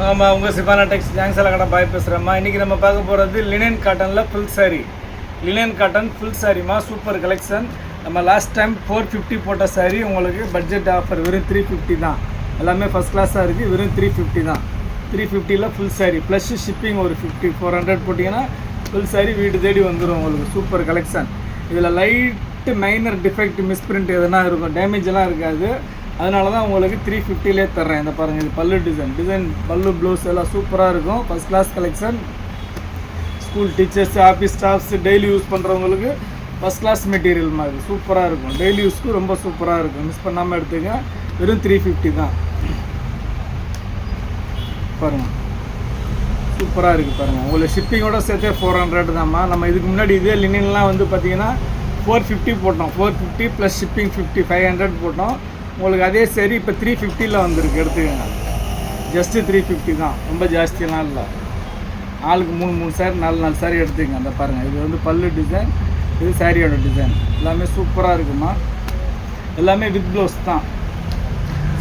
ஆமாம், உங்கள் சிபானா டெக்ஸ் ஜாங்ஸால கடை பாய் பேசுகிறேம்மா. இன்றைக்கி நம்ம பார்க்க போகிறது லினன் காட்டனில் full sari. Linen cotton full சாரீமா, சூப்பர் கலெக்ஷன். நம்ம லாஸ்ட் டைம் 450 போட்ட சாரீ உங்களுக்கு பட்ஜெட் ஆஃபர் வெறும் 350 தான். எல்லாமே ஃபஸ்ட் கிளாஸாக இருக்குது, வெறும் 350 தான். 350ல் ஃபுல் சாரீ ப்ளஸ் ஷிப்பிங் ஒரு 400 போட்டிங்கன்னா ஃபுல் சாரீ வீடு தேடி வந்துடும் உங்களுக்கு. Super collection. இதில் லைட்டு மைனர் டிஃபெக்ட் மிஸ்பிரிண்ட் எதுனா இருக்கும், டேமேஜ் எல்லாம் இருக்காது. அதனால தான் உங்களுக்கு 350லே தர்றேன். இந்த பாருங்கள், இது பல்லு டிசைன் பல்லு ப்ளவுஸ் எல்லாம் சூப்பராக இருக்கும். First class collection. School teachers, office staffs, daily use பண்ணுறவங்களுக்கு ஃபஸ்ட் கிளாஸ் மெட்டீரியல் மாதிரி சூப்பராக இருக்கும். டெய்லி யூஸ்க்கு ரொம்ப சூப்பராக இருக்கும். மிஸ் பண்ணாமல் எடுத்துங்க. வெறும் 350 தான். பாருங்கள், சூப்பராக இருக்குது பாருங்கள். உங்களுக்கு ஷிப்பிங்கோட சேர்த்தே 400 தான்மா. நம்ம இதுக்கு முன்னாடி இதே லினன்லாம் வந்து பார்த்திங்கன்னா 450 போட்டோம். 450 ப்ளஸ் ஷிப்பிங் 500 போட்டோம். உங்களுக்கு அதே சரி இப்போ 350ல் வந்திருக்கு, எடுத்துக்கங்க. ஜஸ்ட்டு 350 தான், ரொம்ப ஜாஸ்தியெல்லாம் இல்லை. ஆளுக்கு 3 சாரி 4 சாரி எடுத்துக்கங்க. அந்த பாருங்கள், இது வந்து பல்லு டிசைன், இது சாரியோட டிசைன். எல்லாமே சூப்பராக இருக்குமா. எல்லாமே வித் ப்ளவுஸ் தான்.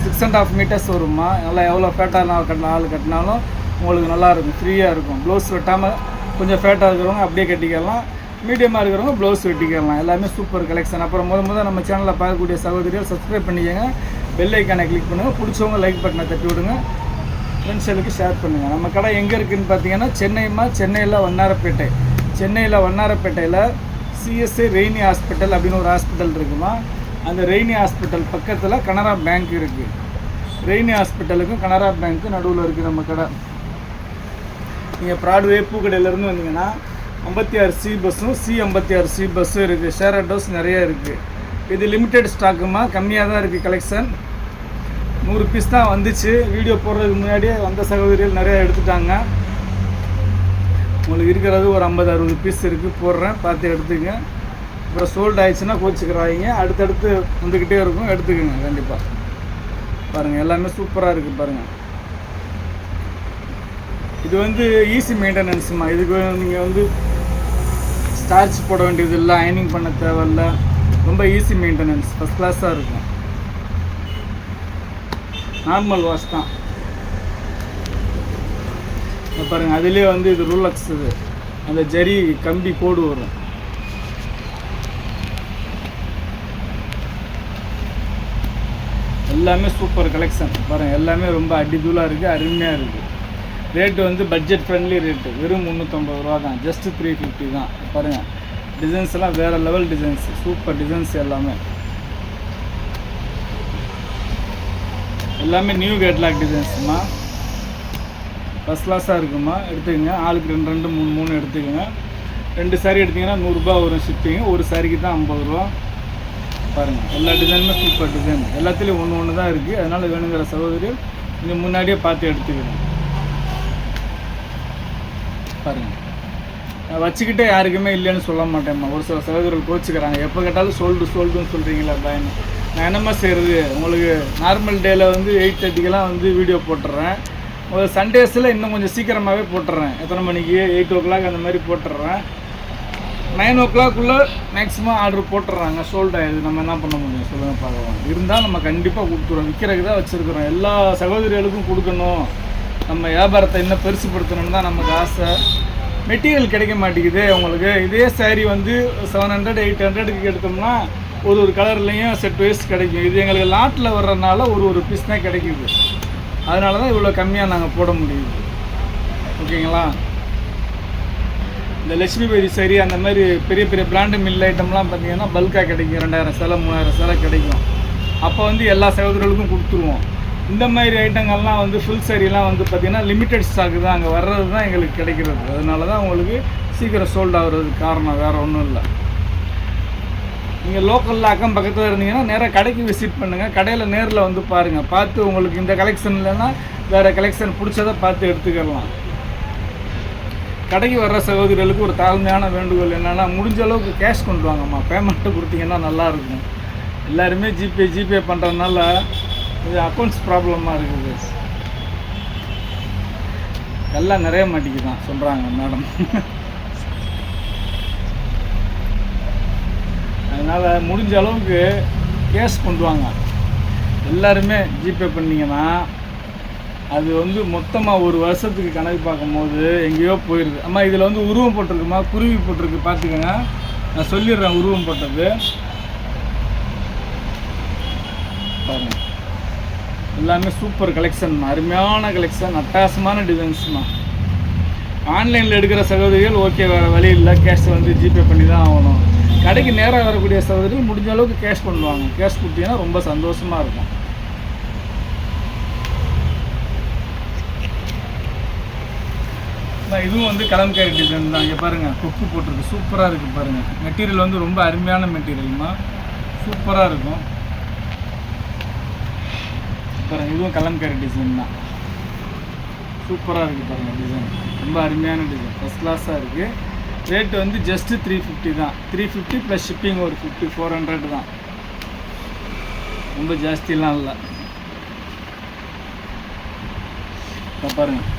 6.5 மீட்டர்ஸ் வருமா. நல்லா எவ்வளோ ஃபேட்டாக ஆள் கட்டினாலும் உங்களுக்கு நல்லாயிருக்கும், ஃப்ரீயாக இருக்கும். ப்ளவுஸ் வெட்டாமல் கொஞ்சம் ஃபேட்டாக இருக்கிறவங்க அப்படியே கட்டிக்கலாம், மீடியமாக இருக்கிறவங்க ப்ளவுஸ் வெட்டிக்கலாம். எல்லாமே சூப்பர் கலெக்ஷன். அப்புறம் முதல் நம்ம சேனலில் பார்க்கக்கூடிய சகோதரிகள் சப்ஸ்கிரைப் பண்ணிக்கோங்க, பெல் ஐக்கானை கிளிக் பண்ணுங்கள். பிடிச்சவங்க லைக் பட்டனை தட்டி விடுங்க, ஃப்ரெண்ட்ஸுகளுக்கு ஷேர் பண்ணுங்கள். நம்ம கடை எங்கே இருக்குதுன்னு பார்த்தீங்கன்னா சென்னையில் வண்ணாரப்பேட்டை. சென்னையில் வண்ணாரப்பேட்டையில் சிஎஸ்ஐ ரெய்னி ஹாஸ்பிட்டல் அப்படின்னு ஒரு ஹாஸ்பிட்டல் இருக்குமா. அந்த ரெய்னி ஹாஸ்பிட்டல் பக்கத்தில் கனரா பேங்க் இருக்குது. ரெய்னி ஹாஸ்பிட்டலுக்கும் கனரா பேங்க்கும் நடுவில் இருக்குது நம்ம கடை. நீங்கள் ப்ராட்வே பூக்கடையிலேருந்து வந்தீங்கன்னா 56C பஸ்ஸும் C56C பஸ்ஸும் இருக்குது. ஷேர் ஆட்டோஸ் நிறைய இருக்குது. இது லிமிட்டெட் ஸ்டாக்குமா, கம்மியாக தான் இருக்குது கலெக்ஷன். 100 பீஸ் தான் வந்துச்சு. வீடியோ போடுறதுக்கு முன்னாடியே வந்த சகோதரிகள் நிறையா எடுத்துட்டாங்க. உங்களுக்கு இருக்கிறது ஒரு 50-60 பீஸ் இருக்குது, போடுறேன், பார்த்து எடுத்துக்கங்க. அப்புறம் சோல்டு ஆயிடுச்சுன்னா கோச்சிக்கிறாங்க. அடுத்தடுத்து வந்துக்கிட்டே இருக்கும், எடுத்துக்கோங்க கண்டிப்பாக. பாருங்கள், எல்லாமே சூப்பராக இருக்குது பாருங்கள். இது வந்து ஈஸி மெயின்டெனன்ஸுமா. இதுக்கு நீங்கள் வந்து ஸ்டார்ச் போட வேண்டியது இல்லை, அயனிங் பண்ண தேவையில்ல. ரொம்ப ஈஸி மெயின்டெனன்ஸ், ஃபஸ்ட் கிளாஸாக இருக்கும். நார்மல் வாஷ் தான். பாருங்கள், அதுலேயே வந்து இது ரூலக்ஸ், இது அந்த ஜரி கம்பி கோடு வரும். எல்லாமே சூப்பர் கலெக்ஷன் பாருங்கள். எல்லாமே ரொம்ப அடிதூளாக இருக்குது, அருமையாக இருக்குது. ரேட்டு வந்து பட்ஜெட் ஃப்ரெண்ட்லி ரேட்டு, வெறும் 350 ரூபா தான். ஜஸ்ட்டு 350 தான். பாருங்கள், டிசைன்ஸ் எல்லாம் வேறு லெவல் டிசைன்ஸ், சூப்பர் டிசைன்ஸ். எல்லாமே நியூ கேட்லாக் டிசைன்ஸுமா, ஃபஸ்ட் கிளாஸாக இருக்குமா. எடுத்துக்கோங்க. ஆளுக்கு 2 3 எடுத்துக்கோங்க. 2 சாரி எடுத்திங்கன்னா 100 ரூபா வரும் ஷிப்பிங். ஒரு சாரிக்கு தான் 50 ரூபா. பாருங்கள், எல்லா டிசைனுமே சூப்பர் டிசைன். எல்லாத்துலேயும் ஒன்று தான் இருக்குது. அதனால் வேணுங்கிற சகோதரிகள் நீங்கள் முன்னாடியே பார்த்து எடுத்துக்கணும். பாருங்கள், நான் வச்சுக்கிட்டே யாருக்குமே இல்லைன்னு சொல்ல மாட்டேம்மா. ஒரு சில சகோதரர்கள் கோச்சிக்கிறாங்க, எப்போ கேட்டாலும் சோல்டுன்னு சொல்கிறீங்களா பயன். நான் என்னம்மா செய்கிறது, உங்களுக்கு நார்மல் டேயில் வந்து 8:30க்கெல்லாம் வந்து வீடியோ போட்டுடுறேன். ஒரு சண்டேஸில் இன்னும் கொஞ்சம் சீக்கிரமாகவே போட்டுடுறேன். எத்தனை மணிக்கு 8 o'clock அந்த மாதிரி போட்டுடுறேன். 9 o'clock மேக்ஸிமம் ஆர்டர் போட்டுடுறாங்க. சோல்ட் ஆகிடுது, நம்ம என்ன பண்ண முடியும் சொல்லுங்கள் பார்க்கலாம். இருந்தால் நம்ம கண்டிப்பாக கொடுத்துருவோம். விற்கிறதுக்கு தான் வச்சுருக்குறோம். எல்லா சகோதரிகளுக்கும் கொடுக்கணும், நம்ம வியாபாரத்தை இன்னும் பெருசுப்படுத்தணும்னு தான் நமக்கு ஆசை. மெட்டீரியல் கிடைக்க மாட்டேங்குது உங்களுக்கு. இதே சாரீ வந்து 700 800க்கு எடுத்தோம்னா ஒரு கலர்லேயும் செட் வைஸ் கிடைக்கும். இது எங்களுக்கு லாட்டில் வர்றதுனால ஒரு பீஸ் தான் கிடைக்குது. அதனால தான் இவ்வளோ கம்மியாக நாங்கள் போட முடியுது. ஓகேங்களா. இந்த லட்சுமி பேரி சாரீ அந்த மாதிரி பெரிய பிராண்டு மில் ஐட்டம்லாம் பார்த்திங்கன்னா பல்காக கிடைக்கும். 2000 சேலை 3000 சேலை கிடைக்கும். அப்போ வந்து எல்லா சகோதரர்களுக்கும் கொடுத்துருவோம். இந்த மாதிரி ஐட்டங்கள்லாம் வந்து ஃபுல் சாரீலாம் வந்து பார்த்திங்கன்னா லிமிட்டெட் ஸ்டாக்கு தான். அங்கே வர்றது தான் எங்களுக்கு கிடைக்கிறது. அதனால தான் உங்களுக்கு சீக்கிரம் சோல்ட் ஆகுறதுக்கு காரணம், வேறு ஒன்றும் இல்லை. நீங்கள் லோக்கலில் அக்கம் பக்கத்தில் இருந்தீங்கன்னா நேராக கடைக்கு விசிட் பண்ணுங்கள். கடையில் நேரில் வந்து பாருங்கள். பார்த்து உங்களுக்கு இந்த கலெக்ஷன் இல்லைன்னா வேறு கலெக்ஷன் பிடிச்சதை பார்த்து எடுத்துக்கலாம். கடைக்கு வர்ற சகோதரிகளுக்கு ஒரு தாழ்மையான வேண்டுகோள் என்னென்னா, முடிஞ்ச அளவுக்கு கேஷ் கொண்டு வாங்கம்மா. பேமெண்ட்டை கொடுத்தீங்கன்னா நல்லாயிருக்கும். எல்லாருமே ஜிபே பண்ணுறதுனால இது அக்கௌண்ட்ஸ் ப்ராப்ளமாக இருக்குது. எல்லாம் நிறைய மாட்டிக்குதான் சொல்கிறாங்க மேடம். அதனால் முடிஞ்ச அளவுக்கு கேஷ் கொண்டு வாங்க. எல்லாருமே ஜிபே பண்ணிங்கன்னா அது வந்து மொத்தமாக ஒரு வருஷத்துக்கு கணக்கு பார்க்கும்போது எங்கேயோ போயிடுது. அம்மா இதில் வந்து உருவம் போட்டிருக்குமா, குருவி போட்டிருக்கு, பார்த்துக்கோங்க. நான் சொல்லிடுறேன் உருவம் போட்டது பாருங்க. எல்லாமே சூப்பர் கலெக்ஷன், அருமையான கலெக்ஷன், அட்டகாசமான டிசைன்ஸ்மா. ஆன்லைனில் எடுக்கிற சகோதரிகள் ஓகே, வேறு வழி இல்லை, கேஷ் வந்து ஜிபே பண்ணி தான் ஆகணும். கடைக்கு நேராக வரக்கூடிய சகோதரிகள் முடிஞ்ச அளவுக்கு கேஷ் பண்ணுவாங்க. கேஷ் கொடுத்தீங்கன்னா ரொம்ப சந்தோஷமாக இருக்கும். இதுவும் வந்து கலம்காரி டிசைன் தான். இங்கே பாருங்கள், கொக்கு போட்டிருக்கு, சூப்பராக இருக்குது பாருங்கள். மெட்டீரியல் வந்து ரொம்ப அருமையான மெட்டீரியல்மா, சூப்பராக இருக்கும் பாருங்கள். இதுவும் கலம்காரி டிசைன் தான், சூப்பராக இருக்குது பாருங்கள். டிசைன் ரொம்ப அருமையான டிசைன், ஃபஸ்ட் கிளாஸாக இருக்குது. ரேட்டு வந்து ஜஸ்ட்டு 350 தான். 350 ப்ளஸ் ஷிப்பிங் ஒரு 400 தான், ரொம்ப ஜாஸ்தியெலாம் இல்லை. இதை பாருங்கள்,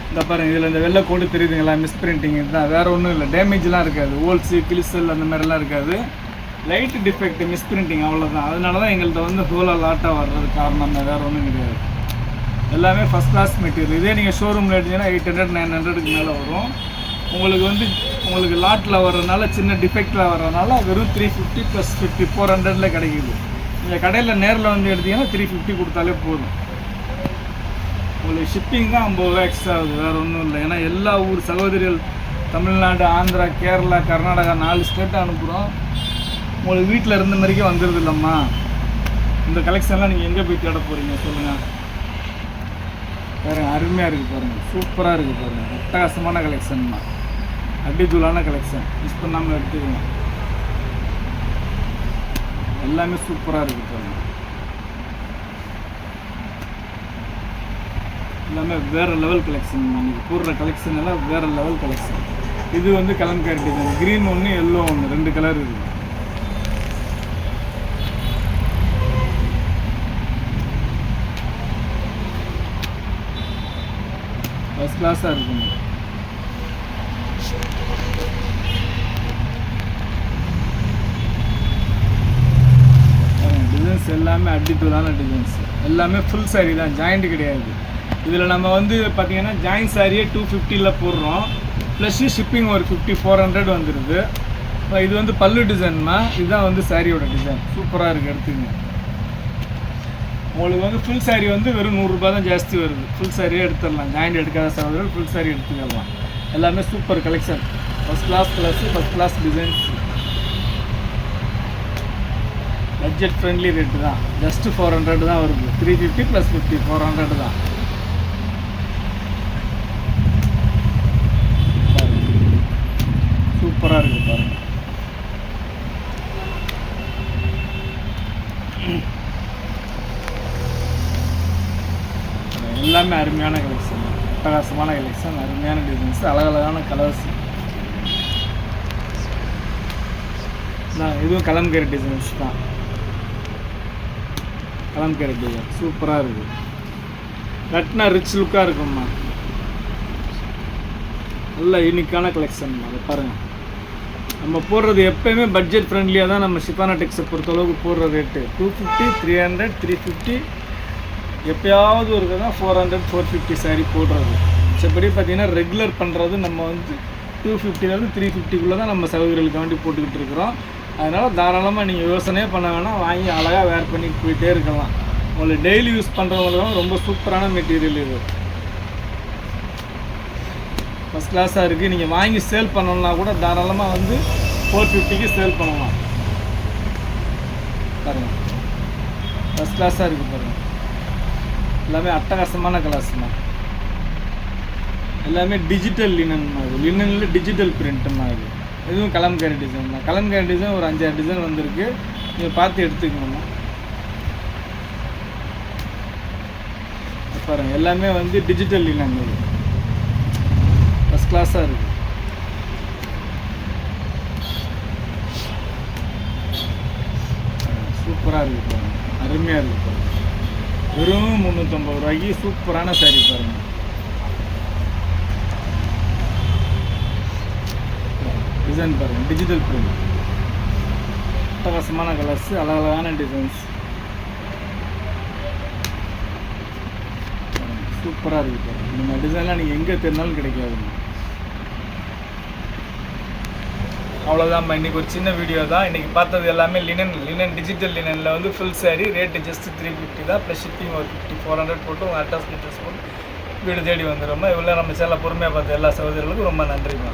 இந்த பாருங்கள், இதில் இந்த வெள்ளை கோடு தெரியுதுங்களா, மிஸ் பிரிண்டிங் இதுதான், வேறு ஒன்றும் இல்லை. டேமேஜ்லாம் இருக்காது, ஹோல்ஸு கிழிசல் அந்த மாதிரிலாம் இருக்காது. லைட்டு டிஃபெக்ட், மிஸ் பிரிண்டிங், அவ்வளோதான். அதனால தான் எங்கள்கிட்ட வந்து ஹோலாக லாட்டாக வர்றது காரணம், வேறு ஒன்றும் கிடையாது. எல்லாமே ஃபஸ்ட் கிளாஸ் மெட்டீரியல். இதே நீங்கள் ஷோரூமில் எடுத்தீங்கன்னா 800 900க்கு மேலே வரும். உங்களுக்கு லாட்டில் வர்றதுனால, சின்ன டிஃபெக்டில் வர்றதுனால வெறும் 350 ப்ளஸ் 50 400 கிடைக்குது. நீங்கள் கடையில் நேரில் வந்து எடுத்தீங்கன்னா 350 கொடுத்தாலே போதும். உங்களுக்கு ஷிப்பிங் தான் 50 ரூபா எக்ஸ்ட்ரா ஆகுது, வேறு ஒன்றும் இல்லை. ஏன்னா எல்லா ஊர் சகோதரிகள், தமிழ்நாடு, ஆந்திரா, கேரளா, கர்நாடகா 4 ஸ்டேட்டை அனுப்புகிறோம். உங்களுக்கு வீட்டில் இருந்த மாதிரிக்கே வந்துடுது இல்லைம்மா. இந்த கலெக்ஷன்லாம் நீங்கள் எங்கே போய் தேட போகிறீங்க சொல்லுங்கள். பாருங்கள், அருமையாக இருக்குது பாருங்கள், சூப்பராக இருக்குது பாருங்கள். அட்டகாசமான கலெக்ஷன் தான், அடித்தூளான கலெக்ஷன், மிஸ் பண்ணாமல் எடுத்துக்கணும். எல்லாமே சூப்பராக இருக்குது பாருங்கள். எல்லாமே வேறு லெவல் கலெக்ஷன். நீங்கள் போடுற கலெக்ஷன் எல்லாம் வேறு லெவல் கலெக்ஷன். இது வந்து கலம்காரி டிசைன், க்ரீன் ஒன்று, எல்லோ ஒன்று, 2 கலர் இருக்குது. ஃபஸ்ட் கிளாஸாக இருக்குங்க. டிசைன்ஸ் எல்லாமே அடித்தூளான டிசைன்ஸ், எல்லாமே ஃபுல் சாரீ தான், ஜாயிண்ட் கிடையாது. இதில் நம்ம வந்து பார்த்திங்கன்னா ஜாயின் சாரியே 250 போடுறோம், ப்ளஸ்ஸு ஷிப்பிங் ஒரு 50 400 வந்துடுது. இது வந்து பல்லு டிசைன்மா, இதுதான் வந்து சாரியோட டிசைன், சூப்பராக இருக்குது, எடுத்துங்க. உங்களுக்கு வந்து ஃபுல் சாரீ வந்து வெறும் 100 ரூபா தான் ஜாஸ்தி வருது. ஃபுல் சாரியே எடுத்துடலாம், ஜாயிண்ட் எடுக்காத சகோதரர்கள் ஃபுல் சாரீ எடுத்துக்கலாம். எல்லாமே super collection, first class plus first class designs. Budget friendly rate தான், ஜஸ்ட்டு 400 தான் வருது. 350 ப்ளஸ் 50 400 தான். சூப்பராக இருக்குது பாருங்கள். எல்லாமே அருமையான கலெக்ஷன், அட்டகாசமான கலெக்ஷன், அருமையான டிசைன்ஸ், அழகழகான கலர்ஸ். இதுவும் கலம்காரி டிசைன்ஸ் தான், கலம்காரி டிசைன் சூப்பராக இருக்குது. கட்டினா ரிச் லுக்காக இருக்கும்மா, நல்ல யூனிக்கான கலெக்ஷன். அதை பாருங்கள், நம்ம போடுறது எப்போயுமே பட்ஜெட் ஃப்ரெண்ட்லியாக தான். நம்ம ஷிஃபானா டெக்ஸை பொறுத்தளவுக்கு போடுற ரேட்டு 250 300 350, எப்போயாவது ஒரு தான் 400 450 சாரீ போடுறது. மிச்சப்படி பார்த்திங்கன்னா ரெகுலர் பண்ணுறது நம்ம வந்து 250லேருந்து 350க்குள்ளே தான் நம்ம சகோதரிகளுக்கு வேண்டி போட்டுக்கிட்டு இருக்கிறோம். அதனால் தாராளமாக நீங்கள் யோசனையே பண்ண வேணாம், வாங்கி அழகாக வேர் பண்ணிட்டு போயிட்டே இருக்கலாம். உங்களுக்கு டெய்லி யூஸ் பண்ணுறவங்களுக்கும் ரொம்ப சூப்பரான மெட்டீரியல் இது, ஃபஸ்ட் கிளாஸாக இருக்குது. நீங்கள் வாங்கி சேல் பண்ணணுன்னா கூட தாராளமாக வந்து 450க்கு சேல் பண்ணலாம். பாருங்கள், ஃபஸ்ட் கிளாஸாக இருக்குது பாருங்கள். எல்லாமே அட்டகாசமான கலர்ஸ்மா, எல்லாமே டிஜிட்டல் லினன் மாதிரி, லினனில் டிஜிட்டல் பிரிண்ட்டுமா. இது இதுவும் கலம்காரி டிசைன் தான். கலம்காரி டிசைன் ஒரு 5-6 டிசைன் வந்திருக்கு, நீங்கள் பார்த்து எடுத்துக்கணுமா. பாருங்கள், எல்லாமே வந்து டிஜிட்டல் லினன், இது ஃபஸ்ட் கிளாஸாக இருக்குது. சூப்பராக இருக்குது பாருங்கள், அருமையாக இருக்குது பாருங்கள். வெறும் 350 ரூபாய்க்கு சூப்பரான சாரீ பாருங்கள். டிசைன் பாருங்கள், டிஜிட்டல் பிரிண்ட், அட்டகாசமான கலர்ஸ், அழகழகான டிசைன்ஸ், சூப்பராக இருக்குது பாருங்க. இந்த மாதிரி டிசைன்லாம் நீங்கள் எங்கே தெரிஞ்சாலும் கிடைக்காதுங்க. அவ்வளோதான்மா, இன்றைக்கி ஒரு சின்ன வீடியோ தான். இன்றைக்கி பார்த்தது எல்லாமே லினன் டிஜிட்டல் லினனில் வந்து ஃபுல் சாரீ ரேட்டு ஜஸ்ட் 350 தான், ப்ளஸ் ஷிப்பிங் ஒரு 400 போட்டு உங்கள் அட்ரஸ் போட்டு வீடு தேடி வந்துடும்மா. இவ்வளோ நம்ம சேனலை பொறுமையாக பார்த்து எல்லா சகோதரர்களுக்கும் ரொம்ப நன்றிமா.